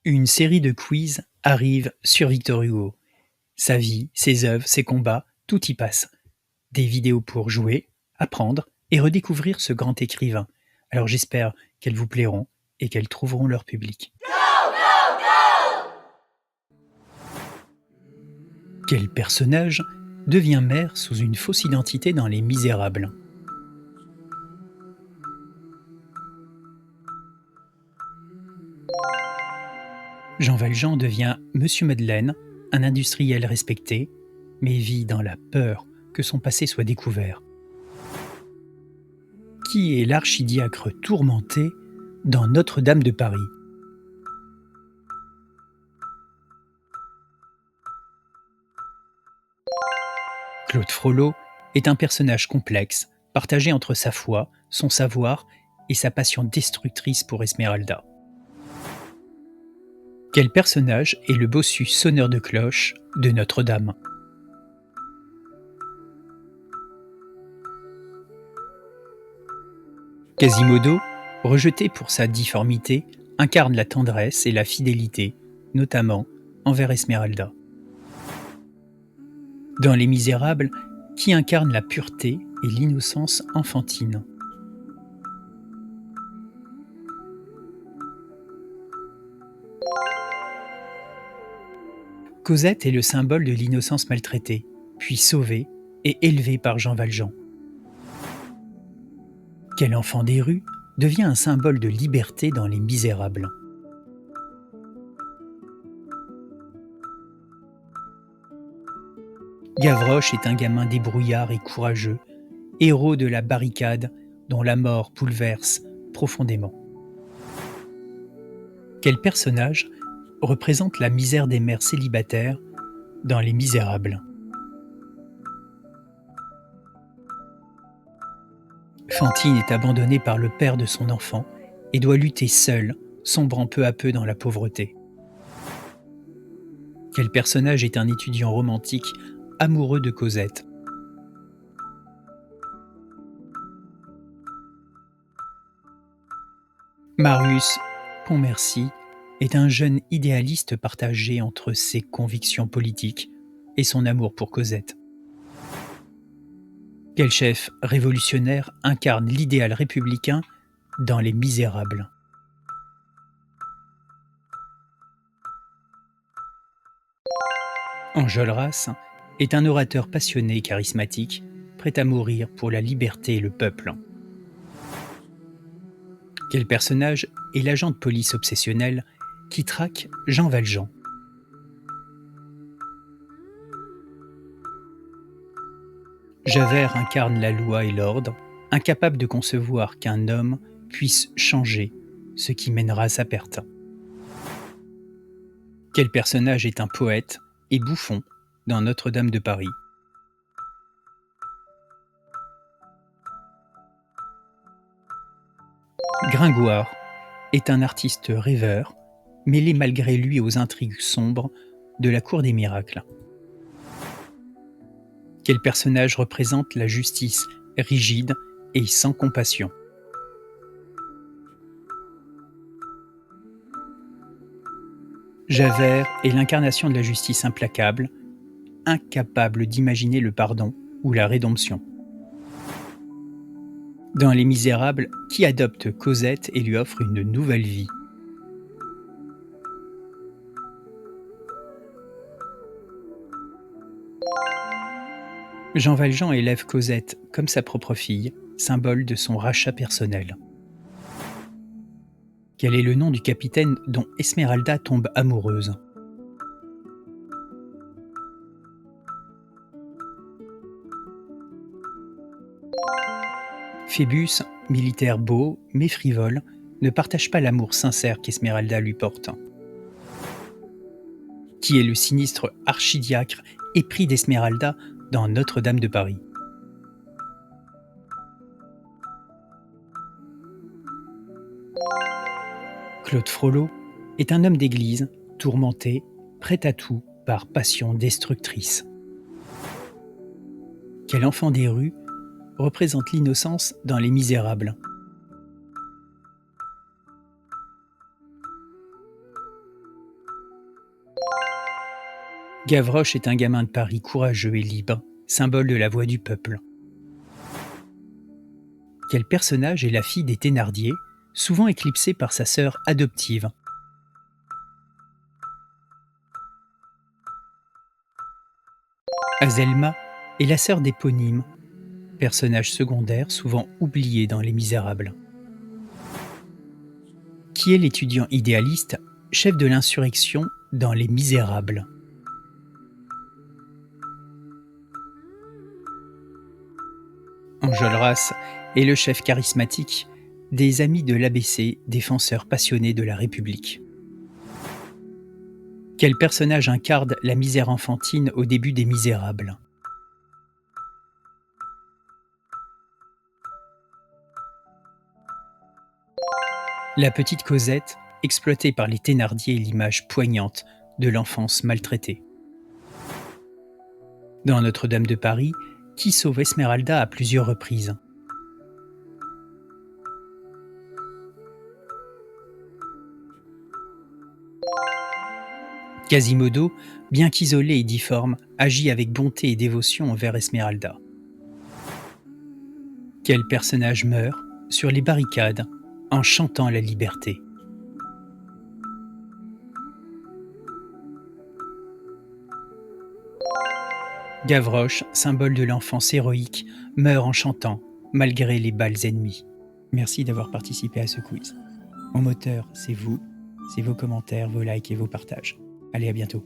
Une série de quiz arrive sur Victor Hugo. Sa vie, ses œuvres, ses combats, tout y passe. Des vidéos pour jouer, apprendre et redécouvrir ce grand écrivain. Alors j'espère qu'elles vous plairont et qu'elles trouveront leur public. Quel personnage devient maire sous une fausse identité dans Les Misérables? Jean Valjean devient Monsieur Madeleine, un industriel respecté, mais vit dans la peur que son passé soit découvert. Qui est l'archidiacre tourmenté dans Notre-Dame de Paris? Claude Frollo est un personnage complexe, partagé entre sa foi, son savoir et sa passion destructrice pour Esmeralda. Quel personnage est le bossu sonneur de cloche de Notre-Dame? Quasimodo, rejeté pour sa difformité, incarne la tendresse et la fidélité, notamment envers Esmeralda. Dans Les Misérables, qui incarne la pureté et l'innocence enfantine? Cosette est le symbole de l'innocence maltraitée, puis sauvée et élevée par Jean Valjean. Quel enfant des rues devient un symbole de liberté dans Les Misérables? Gavroche est un gamin débrouillard et courageux, héros de la barricade dont la mort bouleverse profondément. Quel personnage représente la misère des mères célibataires dans Les Misérables? Fantine est abandonnée par le père de son enfant et doit lutter seule, sombrant peu à peu dans la pauvreté. Quel personnage est un étudiant romantique amoureux de Cosette? Marius Pontmercy est un jeune idéaliste partagé entre ses convictions politiques et son amour pour Cosette. Quel chef révolutionnaire incarne l'idéal républicain dans Les Misérables? Enjolras est un orateur passionné et charismatique, prêt à mourir pour la liberté et le peuple. Quel personnage est l'agent de police obsessionnel qui traque Jean Valjean? Javert incarne la loi et l'ordre, incapable de concevoir qu'un homme puisse changer, ce qui mènera à sa perte. Quel personnage est un poète et bouffon dans Notre-Dame de Paris? Gringoire est un artiste rêveur, mêlé malgré lui aux intrigues sombres de la Cour des miracles. Quel personnage représente la justice rigide et sans compassion? Javert est l'incarnation de la justice implacable, incapable d'imaginer le pardon ou la rédemption. Dans Les Misérables, qui adopte Cosette et lui offre une nouvelle vie? Jean Valjean élève Cosette comme sa propre fille, symbole de son rachat personnel. Quel est le nom du capitaine dont Esmeralda tombe amoureuse? Phébus, militaire beau mais frivole, ne partage pas l'amour sincère qu'Esmeralda lui porte. Qui est le sinistre archidiacre épris d'Esmeralda dans Notre-Dame de Paris? Claude Frollo est un homme d'église, tourmenté, prêt à tout par passion destructrice. Quel enfant des rues représente l'innocence dans Les Misérables? Gavroche est un gamin de Paris courageux et libre, symbole de la voix du peuple. Quel personnage est la fille des Thénardier, souvent éclipsée par sa sœur adoptive? Azelma est la sœur d'Éponyme, personnage secondaire souvent oublié dans Les Misérables. Qui est l'étudiant idéaliste, chef de l'insurrection dans Les Misérables? Enjolras est le chef charismatique des Amis de l'ABC, défenseurs passionnés de la République. Quel personnage incarne la misère enfantine au début des Misérables? La petite Cosette, exploitée par les Thénardier, est l'image poignante de l'enfance maltraitée. Dans Notre-Dame de Paris, qui sauve Esmeralda à plusieurs reprises? Quasimodo, bien qu'isolé et difforme, agit avec bonté et dévotion envers Esmeralda. Quel personnage meurt sur les barricades en chantant la liberté? Gavroche, symbole de l'enfance héroïque, meurt en chantant, malgré les balles ennemies. Merci d'avoir participé à ce quiz. Mon moteur, c'est vous, c'est vos commentaires, vos likes et vos partages. Allez, à bientôt.